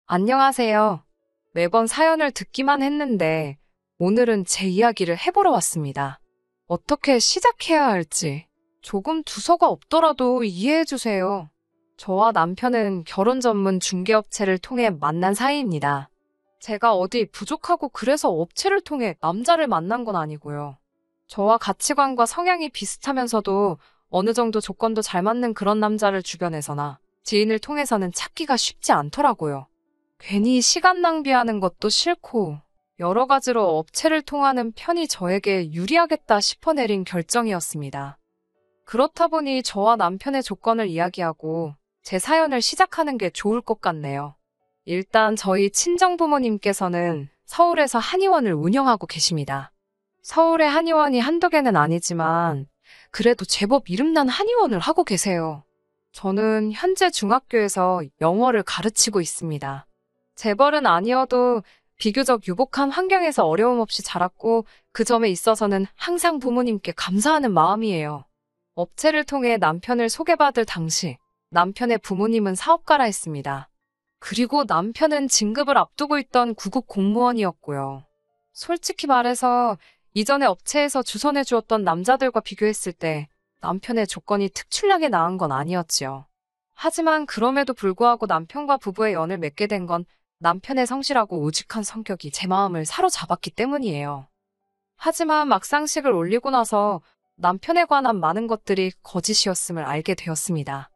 안녕하세요. 매번 사연을 듣기만 했는데 오늘은 제 이야기를 해보러 왔습니다. 어떻게 시작해야 할지 조금 두서가 없더라도 이해해주세요. 저와 남편은 결혼 전문 중개업체를 통해 만난 사이입니다. 제가 어디 부족하고 그래서 업체를 통해 남자를 만난 건 아니고요. 저와 가치관과 성향이 비슷하면서도 어느 정도 조건도 잘 맞는 그런 남자를 주변에서나 지인을 통해서는 찾기가 쉽지 않더라고요. 괜히 시간 낭비하는 것도 싫고 여러 가지로 업체를 통하는 편이 저에게 유리하겠다 싶어 내린 결정이었습니다. 그렇다 보니 저와 남편의 조건을 이야기하고 제 사연을 시작하는 게 좋을 것 같네요. 일단 저희 친정부모님께서는 서울에서 한의원을 운영하고 계십니다. 서울의 한의원이 한두 개는 아니지만 그래도 제법 이름난 한의원을 하고 계세요. 저는 현재 중학교에서 영어를 가르치고 있습니다. 재벌은 아니어도 비교적 유복한 환경에서 어려움 없이 자랐고 그 점에 있어서는 항상 부모님께 감사하는 마음이에요. 업체를 통해 남편을 소개받을 당시 남편의 부모님은 사업가라 했습니다. 그리고 남편은 진급을 앞두고 있던 구급 공무원이었고요. 솔직히 말해서 이전에 업체에서 주선해 주었던 남자들과 비교했을 때 남편의 조건이 특출나게 나은 건 아니었지요. 하지만 그럼에도 불구하고 남편과 부부의 연을 맺게 된 건 남편의 성실하고 우직한 성격이 제 마음을 사로잡았기 때문이에요. 하지만 막상식을 올리고 나서 남편에 관한 많은 것들이 거짓이었음을 알게 되었습니다.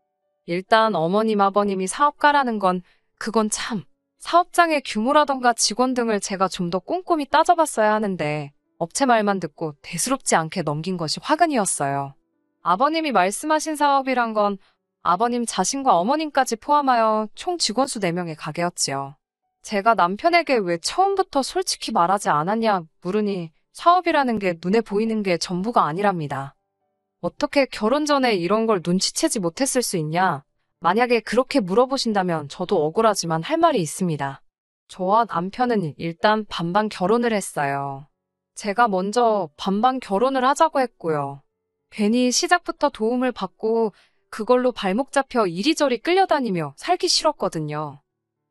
일단 어머님 아버님이 사업가라는 건 그건 참 사업장의 규모라던가 직원 등을 제가 좀 더 꼼꼼히 따져봤어야 하는데 업체 말만 듣고 대수롭지 않게 넘긴 것이 화근이었어요. 아버님이 말씀하신 사업이란 건 아버님 자신과 어머님까지 포함하여 총 직원 수 4명의 가게였지요. 제가 남편에게 왜 처음부터 솔직히 말하지 않았냐 물으니 사업이라는 게 눈에 보이는 게 전부가 아니랍니다. 어떻게 결혼 전에 이런 걸 눈치채지 못했을 수 있냐? 만약에 그렇게 물어보신다면 저도 억울하지만 할 말이 있습니다. 저와 남편은 일단 반반 결혼을 했어요. 제가 먼저 반반 결혼을 하자고 했고요. 괜히 시작부터 도움을 받고 그걸로 발목 잡혀 이리저리 끌려다니며 살기 싫었거든요.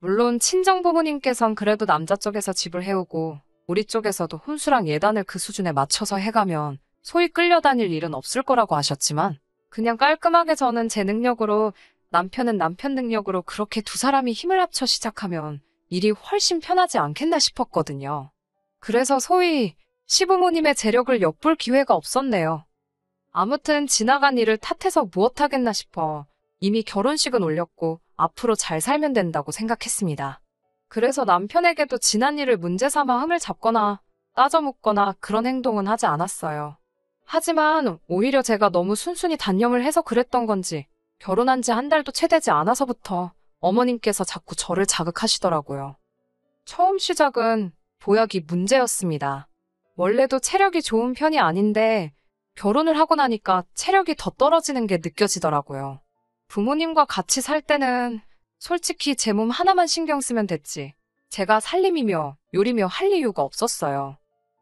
물론 친정부모님께선 그래도 남자 쪽에서 집을 해오고 우리 쪽에서도 혼수랑 예단을 그 수준에 맞춰서 해가면 소위 끌려다닐 일은 없을 거라고 하셨지만 그냥 깔끔하게 저는 제 능력으로 남편은 남편 능력으로 그렇게 두 사람이 힘을 합쳐 시작하면 일이 훨씬 편하지 않겠나 싶었거든요. 그래서 소위 시부모님의 재력을 엿볼 기회가 없었네요. 아무튼 지나간 일을 탓해서 무엇하겠나 싶어 이미 결혼식은 올렸고 앞으로 잘 살면 된다고 생각했습니다. 그래서 남편에게도 지난 일을 문제 삼아 흠을 잡거나 따져묻거나 그런 행동은 하지 않았어요. 하지만 오히려 제가 너무 순순히 단념을 해서 그랬던 건지 결혼한 지 한 달도 채 되지 않아서부터 어머님께서 자꾸 저를 자극하시더라고요. 처음 시작은 보약이 문제였습니다. 원래도 체력이 좋은 편이 아닌데 결혼을 하고 나니까 체력이 더 떨어지는 게 느껴지더라고요. 부모님과 같이 살 때는 솔직히 제 몸 하나만 신경 쓰면 됐지. 제가 살림이며 요리며 할 이유가 없었어요.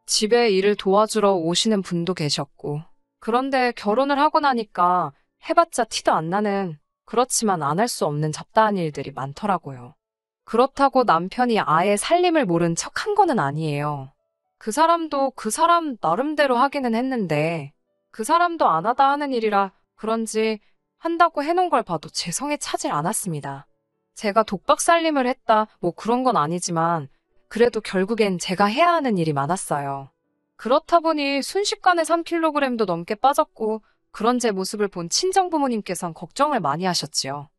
집에 일을 도와주러 오시는 분도 계셨고. 그런데 결혼을 하고 나니까 해봤자 티도 안 나는 그렇지만 안 할 수 없는 잡다한 일들이 많더라고요. 그렇다고 남편이 아예 살림을 모른 척 한 거는 아니에요. 그 사람도 그 사람 나름대로 하기는 했는데 그 사람도 안 하다 하는 일이라 그런지 한다고 해놓은 걸 봐도 제 성에 차질 않았습니다. 제가 독박 살림을 했다 뭐 그런 건 아니지만 그래도 결국엔 제가 해야 하는 일이 많았어요. 그렇다 보니 순식간에 3kg도 넘게 빠졌고 그런 제 모습을 본 친정부모님께선 걱정을 많이 하셨지요.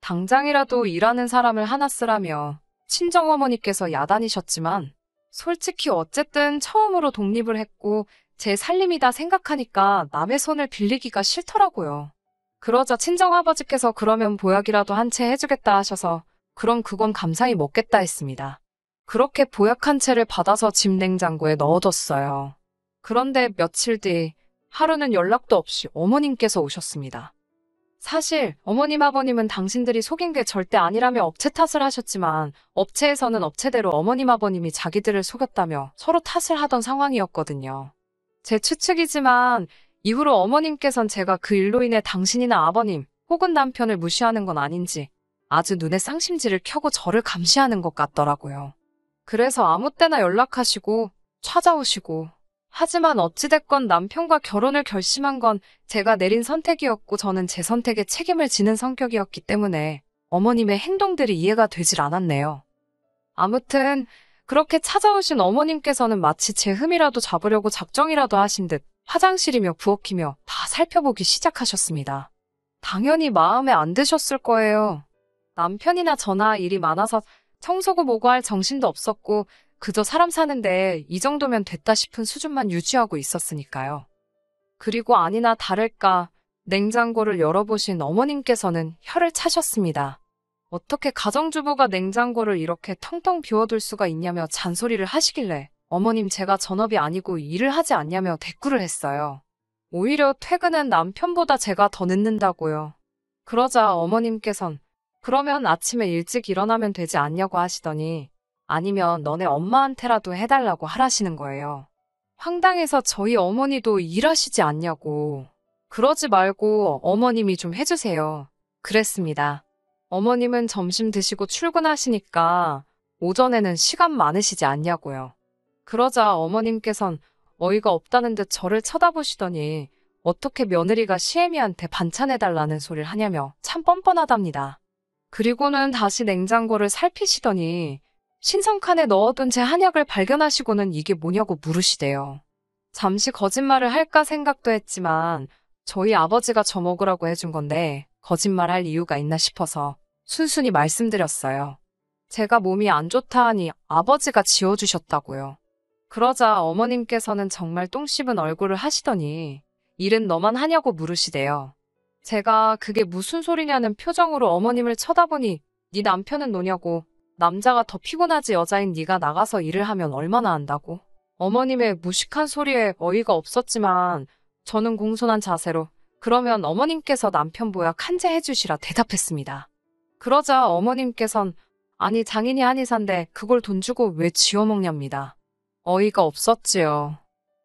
당장이라도 일하는 사람을 하나 쓰라며 친정어머니께서 야단이셨지만 솔직히 어쨌든 처음으로 독립을 했고 제 살림이다 생각하니까 남의 손을 빌리기가 싫더라고요. 그러자 친정아버지께서 그러면 보약이라도 한 채 해주겠다 하셔서 그럼 그건 감사히 먹겠다 했습니다. 그렇게 보약 한 채를 받아서 집 냉장고에 넣어뒀어요. 그런데 며칠 뒤 하루는 연락도 없이 어머님께서 오셨습니다. 사실 어머님 아버님은 당신들이 속인 게 절대 아니라며 업체 탓을 하셨지만 업체에서는 업체대로 어머님 아버님이 자기들을 속였다며 서로 탓을 하던 상황이었거든요. 제 추측이지만 이후로 어머님께선 제가 그 일로 인해 당신이나 아버님 혹은 남편을 무시하는 건 아닌지 아주 눈에 쌍심지를 켜고 저를 감시하는 것 같더라고요. 그래서 아무 때나 연락하시고 찾아오시고. 하지만 어찌됐건 남편과 결혼을 결심한 건 제가 내린 선택이었고 저는 제 선택에 책임을 지는 성격이었기 때문에 어머님의 행동들이 이해가 되질 않았네요. 아무튼 그렇게 찾아오신 어머님께서는 마치 제 흠이라도 잡으려고 작정이라도 하신 듯 화장실이며 부엌이며 다 살펴보기 시작하셨습니다. 당연히 마음에 안 드셨을 거예요. 남편이나 저나 일이 많아서 청소고 뭐고 할 정신도 없었고 그저 사람 사는데 이 정도면 됐다 싶은 수준만 유지하고 있었으니까요. 그리고 아니나 다를까 냉장고를 열어보신 어머님께서는 혀를 차셨습니다. 어떻게 가정주부가 냉장고를 이렇게 텅텅 비워둘 수가 있냐며 잔소리를 하시길래 어머님 제가 전업이 아니고 일을 하지 않냐며 대꾸를 했어요. 오히려 퇴근은 남편보다 제가 더 늦는다고요. 그러자 어머님께선 그러면 아침에 일찍 일어나면 되지 않냐고 하시더니 아니면 너네 엄마한테라도 해달라고 하라시는 거예요. 황당해서 저희 어머니도 일하시지 않냐고. 그러지 말고 어머님이 좀 해주세요. 그랬습니다. 어머님은 점심 드시고 출근하시니까 오전에는 시간 많으시지 않냐고요. 그러자 어머님께선 어이가 없다는 듯 저를 쳐다보시더니 어떻게 며느리가 시애미한테 반찬해달라는 소리를 하냐며 참 뻔뻔하답니다. 그리고는 다시 냉장고를 살피시더니 신성칸에 넣어둔 제 한약을 발견하시고는 이게 뭐냐고 물으시대요. 잠시 거짓말을 할까 생각도 했지만 저희 아버지가 저 먹으라고 해준 건데 거짓말할 이유가 있나 싶어서 순순히 말씀드렸어요. 제가 몸이 안 좋다 하니 아버지가 지어주셨다고요. 그러자 어머님께서는 정말 똥 씹은 얼굴을 하시더니 일은 너만 하냐고 물으시대요. 제가 그게 무슨 소리냐는 표정으로 어머님을 쳐다보니 네 남편은 노냐고 남자가 더 피곤하지 여자인 네가 나가서 일을 하면 얼마나 한다고. 어머님의 무식한 소리에 어이가 없었지만 저는 공손한 자세로 그러면 어머님께서 남편 보약 한제 해주시라 대답했습니다. 그러자 어머님께선 아니 장인이 한의사인데 그걸 돈 주고 왜 지어먹냐입니다. 어이가 없었지요.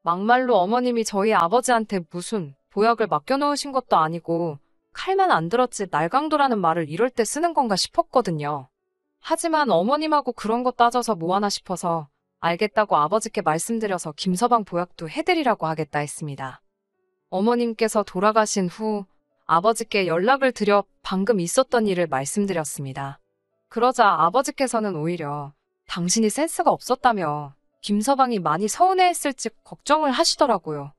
막말로 어머님이 저희 아버지한테 무슨 보약을 맡겨놓으신 것도 아니고 칼만 안 들었지 날강도라는 말을 이럴 때 쓰는 건가 싶었거든요. 하지만 어머님하고 그런 거 따져서 뭐하나 싶어서 알겠다고 아버지께 말씀드려서 김서방 보약도 해드리라고 하겠다 했습니다. 어머님께서 돌아가신 후 아버지께 연락을 드려 방금 있었던 일을 말씀드렸습니다. 그러자 아버지께서는 오히려 당신이 센스가 없었다며 김서방이 많이 서운해했을지 걱정을 하시더라고요.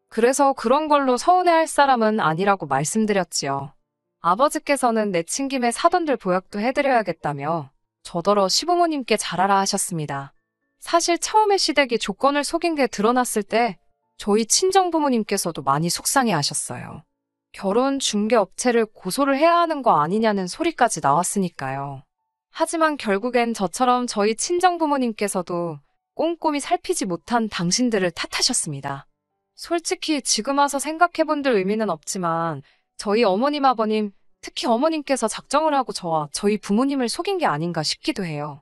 그래서 그런 걸로 서운해할 사람은 아니라고 말씀드렸지요. 아버지께서는 내친 김에 사돈들 보약도 해드려야겠다며 저더러 시부모님께 잘하라 하셨습니다. 사실 처음에 시댁이 조건을 속인 게 드러났을 때 저희 친정부모님께서도 많이 속상해하셨어요. 결혼 중개업체를 고소를 해야 하는 거 아니냐는 소리까지 나왔으니까요. 하지만 결국엔 저처럼 저희 친정부모님께서도 꼼꼼히 살피지 못한 당신들을 탓하셨습니다. 솔직히 지금 와서 생각해본들 의미는 없지만 저희 어머님 아버님, 특히 어머님께서 작정을 하고 저와 저희 부모님을 속인 게 아닌가 싶기도 해요.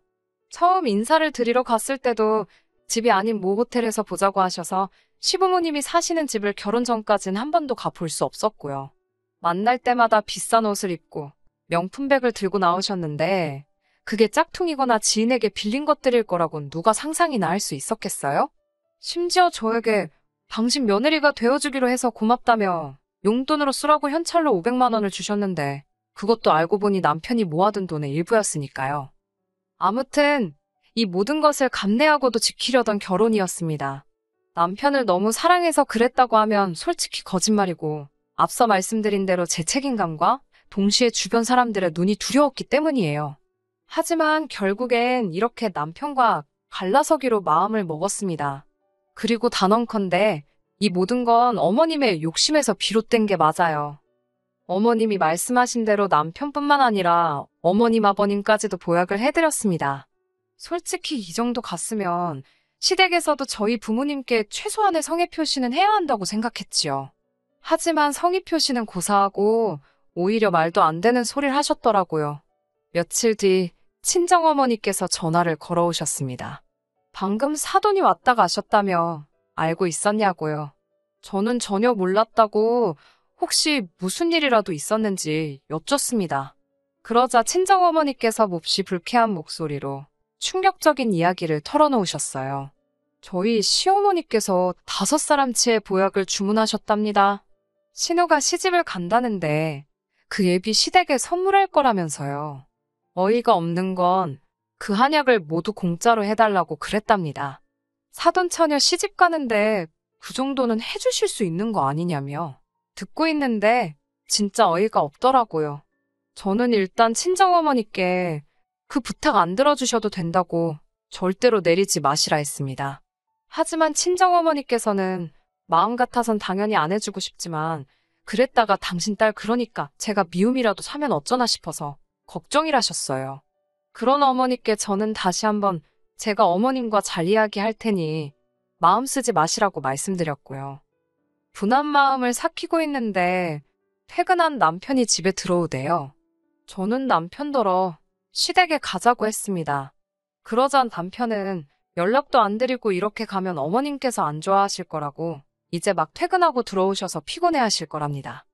처음 인사를 드리러 갔을 때도 집이 아닌 모 호텔에서 보자고 하셔서 시부모님이 사시는 집을 결혼 전까진 한 번도 가볼 수 없었고요. 만날 때마다 비싼 옷을 입고 명품백을 들고 나오셨는데 그게 짝퉁이거나 지인에게 빌린 것들일 거라곤 누가 상상이나 할 수 있었겠어요? 심지어 저에게 당신 며느리가 되어주기로 해서 고맙다며 용돈으로 쓰라고 현찰로 500만 원을 주셨는데 그것도 알고 보니 남편이 모아둔 돈의 일부였으니까요. 아무튼 이 모든 것을 감내하고도 지키려던 결혼이었습니다. 남편을 너무 사랑해서 그랬다고 하면 솔직히 거짓말이고 앞서 말씀드린 대로 제 책임감과 동시에 주변 사람들의 눈이 두려웠기 때문이에요. 하지만 결국엔 이렇게 남편과 갈라서기로 마음을 먹었습니다. 그리고 단언컨대 이 모든 건 어머님의 욕심에서 비롯된 게 맞아요. 어머님이 말씀하신 대로 남편뿐만 아니라 어머님 아버님까지도 보약을 해드렸습니다. 솔직히 이 정도 갔으면 시댁에서도 저희 부모님께 최소한의 성의 표시는 해야 한다고 생각했지요. 하지만 성의 표시는 고사하고 오히려 말도 안 되는 소리를 하셨더라고요. 며칠 뒤 친정어머니께서 전화를 걸어오셨습니다. 방금 사돈이 왔다 가셨다며 알고 있었냐고요. 저는 전혀 몰랐다고 혹시 무슨 일이라도 있었는지 여쭙습니다. 그러자 친정어머니께서 몹시 불쾌한 목소리로 충격적인 이야기를 털어놓으셨어요. 저희 시어머니께서 5사람치의 보약을 주문하셨답니다. 신우가 시집을 간다는데 그 예비 시댁에 선물할 거라면서요. 어이가 없는 건 그 한약을 모두 공짜로 해달라고 그랬답니다. 사돈처녀 시집 가는데 그 정도는 해주실 수 있는 거 아니냐며. 듣고 있는데 진짜 어이가 없더라고요. 저는 일단 친정어머니께 그 부탁 안 들어주셔도 된다고 절대로 내리지 마시라 했습니다. 하지만 친정어머니께서는 마음 같아선 당연히 안 해주고 싶지만 그랬다가 당신 딸 그러니까 제가 미움이라도 사면 어쩌나 싶어서 걱정이라셨어요. 그런 어머니께 저는 다시 한번 제가 어머님과 잘 이야기할 테니 마음 쓰지 마시라고 말씀드렸고요. 분한 마음을 삭히고 있는데 퇴근한 남편이 집에 들어오대요. 저는 남편더러 시댁에 가자고 했습니다. 그러자 남편은 연락도 안 드리고 이렇게 가면 어머님께서 안 좋아하실 거라고 이제 막 퇴근하고 들어오셔서 피곤해하실 거랍니다.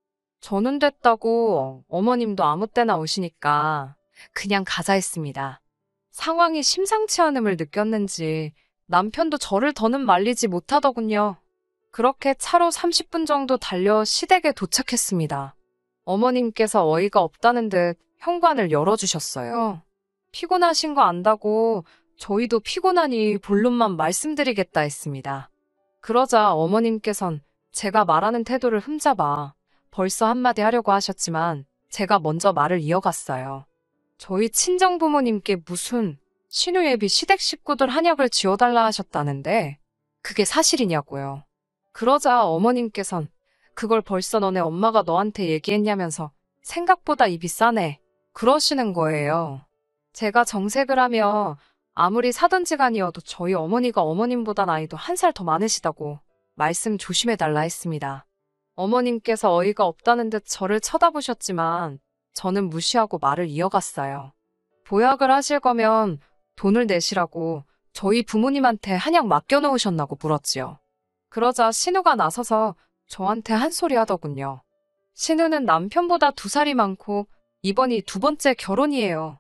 저는 됐다고 어머님도 아무 때나 오시니까 그냥 가자 했습니다. 상황이 심상치 않음을 느꼈는지 남편도 저를 더는 말리지 못하더군요. 그렇게 차로 30분 정도 달려 시댁에 도착했습니다. 어머님께서 어이가 없다는 듯 현관을 열어주셨어요. 피곤하신 거 안다고 저희도 피곤하니 본론만 말씀드리겠다 했습니다. 그러자 어머님께선 제가 말하는 태도를 흠잡아 벌써 한마디 하려고 하셨지만 제가 먼저 말을 이어갔어요. 저희 친정부모님께 무슨 신우예비 시댁 식구들 한약을 지어달라 하셨다는데 그게 사실이냐고요. 그러자 어머님께선 그걸 벌써 너네 엄마가 너한테 얘기했냐면서 생각보다 입이 싸네 그러시는 거예요. 제가 정색을 하며 아무리 사돈지간이어도 저희 어머니가 어머님보다 나이도 1살 더 많으시다고 말씀 조심해달라 했습니다. 어머님께서 어이가 없다는 듯 저를 쳐다보셨지만 저는 무시하고 말을 이어갔어요. 보약을 하실 거면 돈을 내시라고 저희 부모님한테 한약 맡겨놓으셨나고 물었지요. 그러자 신우가 나서서 저한테 한 소리 하더군요. 신우는 남편보다 2살이 많고 이번이 2번째 결혼이에요.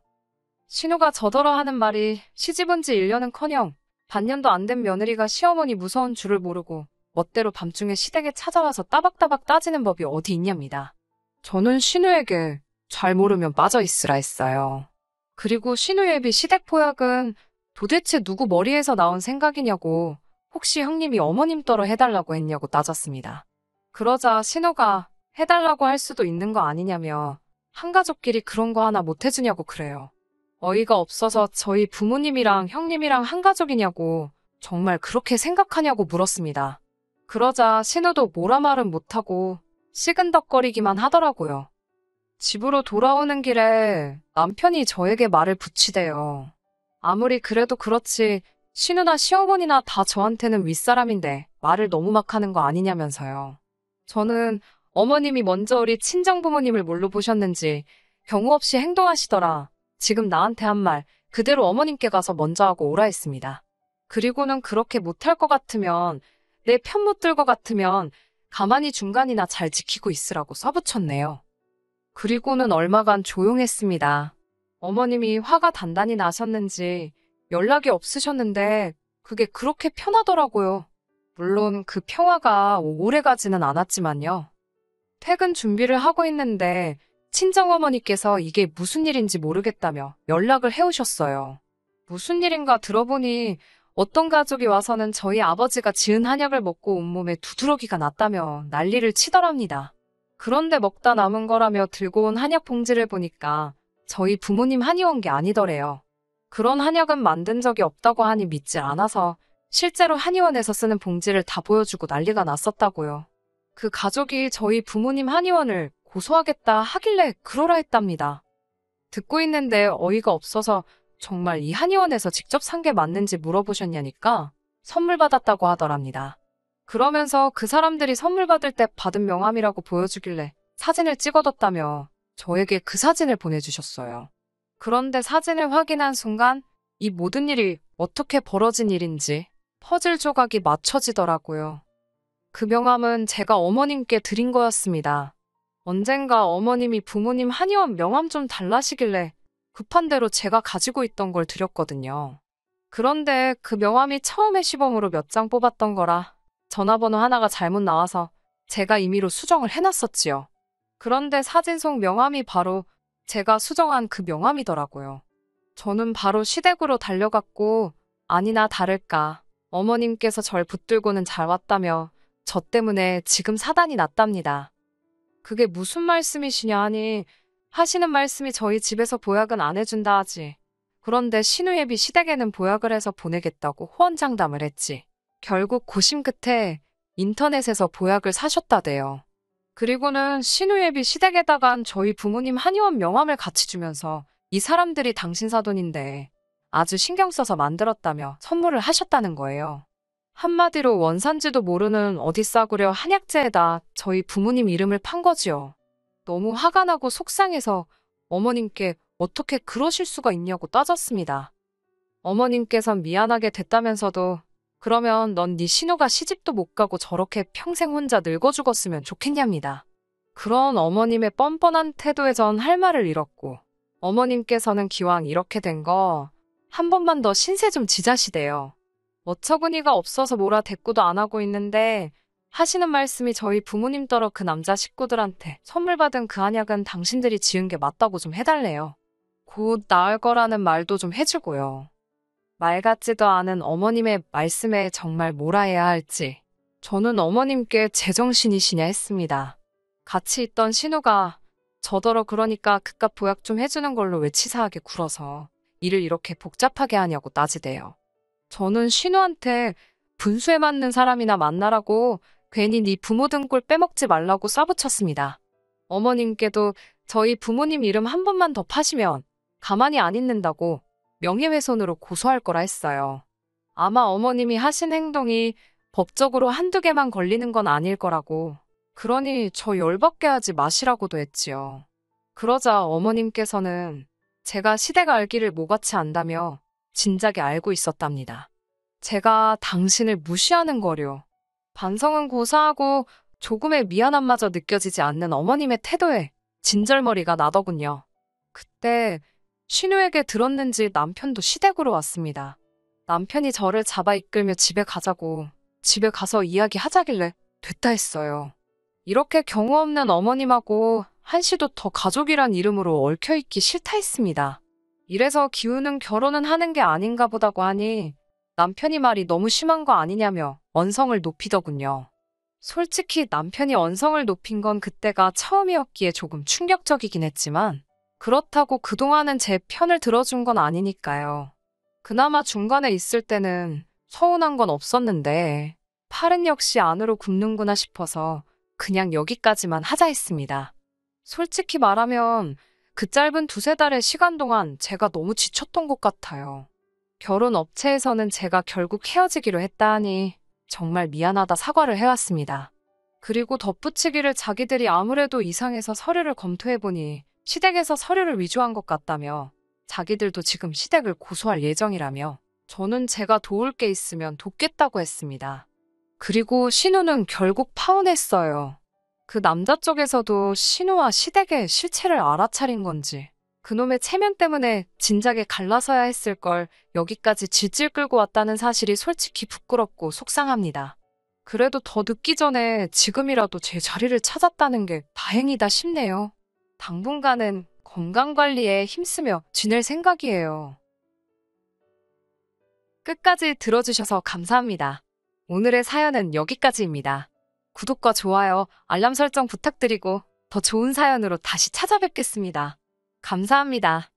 신우가 저더러 하는 말이 시집온 지 1년은커녕 반년도 안 된 며느리가 시어머니 무서운 줄을 모르고 멋대로 밤중에 시댁에 찾아와서 따박따박 따지는 법이 어디 있냐입니다. 저는 신우에게 잘 모르면 빠져 있으라 했어요. 그리고 신우예비 시댁 포약은 도대체 누구 머리에서 나온 생각이냐고 혹시 형님이 어머님 떨어 해달라고 했냐고 따졌습니다. 그러자 신우가 해달라고 할 수도 있는 거 아니냐며 한가족끼리 그런 거 하나 못 해주냐고 그래요. 어이가 없어서 저희 부모님이랑 형님이랑 한가족이냐고 정말 그렇게 생각하냐고 물었습니다. 그러자 신우도 뭐라 말은 못하고 시근덕거리기만 하더라고요. 집으로 돌아오는 길에 남편이 저에게 말을 붙이대요. 아무리 그래도 그렇지 신우나 시어머니나 다 저한테는 윗사람인데 말을 너무 막 하는 거 아니냐면서요. 저는 어머님이 먼저 우리 친정부모님을 뭘로 보셨는지 경우 없이 행동하시더라. 지금 나한테 한 말 그대로 어머님께 가서 먼저 하고 오라 했습니다. 그리고는 그렇게 못할 것 같으면 내 편 못 들 것 같으면 가만히 중간이나 잘 지키고 있으라고 써붙였네요. 그리고는 얼마간 조용했습니다. 어머님이 화가 단단히 나셨는지 연락이 없으셨는데 그게 그렇게 편하더라고요. 물론 그 평화가 오래가지는 않았지만요. 퇴근 준비를 하고 있는데 친정어머니께서 이게 무슨 일인지 모르겠다며 연락을 해오셨어요. 무슨 일인가 들어보니 어떤 가족이 와서는 저희 아버지가 지은 한약을 먹고 온몸에 두드러기가 났다며 난리를 치더랍니다. 그런데 먹다 남은 거라며 들고 온 한약 봉지를 보니까 저희 부모님 한의원 게 아니더래요. 그런 한약은 만든 적이 없다고 하니 믿질 않아서 실제로 한의원에서 쓰는 봉지를 다 보여주고 난리가 났었다고요. 그 가족이 저희 부모님 한의원을 고소하겠다 하길래 그러라 했답니다. 듣고 있는데 어이가 없어서 정말 이 한의원에서 직접 산 게 맞는지 물어보셨냐니까 선물 받았다고 하더랍니다. 그러면서 그 사람들이 선물 받을 때 받은 명함이라고 보여주길래 사진을 찍어뒀다며 저에게 그 사진을 보내주셨어요. 그런데 사진을 확인한 순간 이 모든 일이 어떻게 벌어진 일인지 퍼즐 조각이 맞춰지더라고요. 그 명함은 제가 어머님께 드린 거였습니다. 언젠가 어머님이 부모님 한의원 명함 좀 달라시길래 급한 대로 제가 가지고 있던 걸 드렸거든요. 그런데 그 명함이 처음에 시범으로 몇 장 뽑았던 거라 전화번호 하나가 잘못 나와서 제가 임의로 수정을 해놨었지요. 그런데 사진 속 명함이 바로 제가 수정한 그 명함이더라고요. 저는 바로 시댁으로 달려갔고 아니나 다를까 어머님께서 절 붙들고는 잘 왔다며 저 때문에 지금 사단이 났답니다. 그게 무슨 말씀이시냐 하니 하시는 말씀이 저희 집에서 보약은 안 해준다 하지. 그런데 신우예비 시댁에는 보약을 해서 보내겠다고 호언장담을 했지. 결국 고심 끝에 인터넷에서 보약을 사셨다대요. 그리고는 신우예비 시댁에다간 저희 부모님 한의원 명함을 같이 주면서 이 사람들이 당신 사돈인데 아주 신경 써서 만들었다며 선물을 하셨다는 거예요. 한마디로 원산지도 모르는 어디 싸구려 한약재에다 저희 부모님 이름을 판 거지요. 너무 화가 나고 속상해서 어머님께 어떻게 그러실 수가 있냐고 따졌습니다. 어머님께선 미안하게 됐다면서도 그러면 넌 네 신우가 시집도 못 가고 저렇게 평생 혼자 늙어 죽었으면 좋겠냐입니다. 그런 어머님의 뻔뻔한 태도에 전 할 말을 잃었고 어머님께서는 기왕 이렇게 된 거 한 번만 더 신세 좀 지자시대요. 어처구니가 없어서 뭐라 대꾸도 안 하고 있는데 하시는 말씀이 저희 부모님 떨어 그 남자 식구들한테 선물 받은 그 한약은 당신들이 지은 게 맞다고 좀 해달래요. 곧 나을 거라는 말도 좀 해주고요. 말 같지도 않은 어머님의 말씀에 정말 뭐라 해야 할지 저는 어머님께 제정신이시냐 했습니다. 같이 있던 신우가 저더러 그러니까 그깟 보약 좀 해주는 걸로 왜 치사하게 굴어서 일을 이렇게 복잡하게 하냐고 따지대요. 저는 신우한테 분수에 맞는 사람이나 만나라고 괜히 네 부모 등골 빼먹지 말라고 쏴붙였습니다. 어머님께도 저희 부모님 이름 한 번만 더 파시면 가만히 안 있는다고 명예훼손으로 고소할 거라 했어요. 아마 어머님이 하신 행동이 법적으로 한두 개만 걸리는 건 아닐 거라고. 그러니 저 열받게 하지 마시라고도 했지요. 그러자 어머님께서는 제가 시댁 알기를 뭐같이 안다며 진작에 알고 있었답니다. 제가 당신을 무시하는 거려. 반성은 고사하고 조금의 미안함마저 느껴지지 않는 어머님의 태도에 진절머리가 나더군요. 그때 신우에게 들었는지 남편도 시댁으로 왔습니다. 남편이 저를 잡아 이끌며 집에 가자고 집에 가서 이야기하자길래 됐다 했어요. 이렇게 경우 없는 어머님하고 한시도 더 가족이란 이름으로 얽혀있기 싫다 했습니다. 이래서 기우는 결혼은 하는 게 아닌가 보다고 하니 남편이 말이 너무 심한 거 아니냐며 언성을 높이더군요. 솔직히 남편이 언성을 높인 건 그때가 처음이었기에 조금 충격적이긴 했지만 그렇다고 그동안은 제 편을 들어준 건 아니니까요. 그나마 중간에 있을 때는 서운한 건 없었는데 팔은 역시 안으로 굽는구나 싶어서 그냥 여기까지만 하자 했습니다. 솔직히 말하면 그 짧은 두세 달의 시간 동안 제가 너무 지쳤던 것 같아요. 결혼 업체에서는 제가 결국 헤어지기로 했다 하니 정말 미안하다 사과를 해왔습니다. 그리고 덧붙이기를 자기들이 아무래도 이상해서 서류를 검토해보니 시댁에서 서류를 위조한 것 같다며 자기들도 지금 시댁을 고소할 예정이라며 저는 제가 도울 게 있으면 돕겠다고 했습니다. 그리고 신우는 결국 파혼했어요. 그 남자 쪽에서도 신우와 시댁의 실체를 알아차린 건지 그놈의 체면 때문에 진작에 갈라서야 했을 걸 여기까지 질질 끌고 왔다는 사실이 솔직히 부끄럽고 속상합니다. 그래도 더 늦기 전에 지금이라도 제 자리를 찾았다는 게 다행이다 싶네요. 당분간은 건강관리에 힘쓰며 지낼 생각이에요. 끝까지 들어주셔서 감사합니다. 오늘의 사연은 여기까지입니다. 구독과 좋아요, 알람 설정 부탁드리고 더 좋은 사연으로 다시 찾아뵙겠습니다. 감사합니다.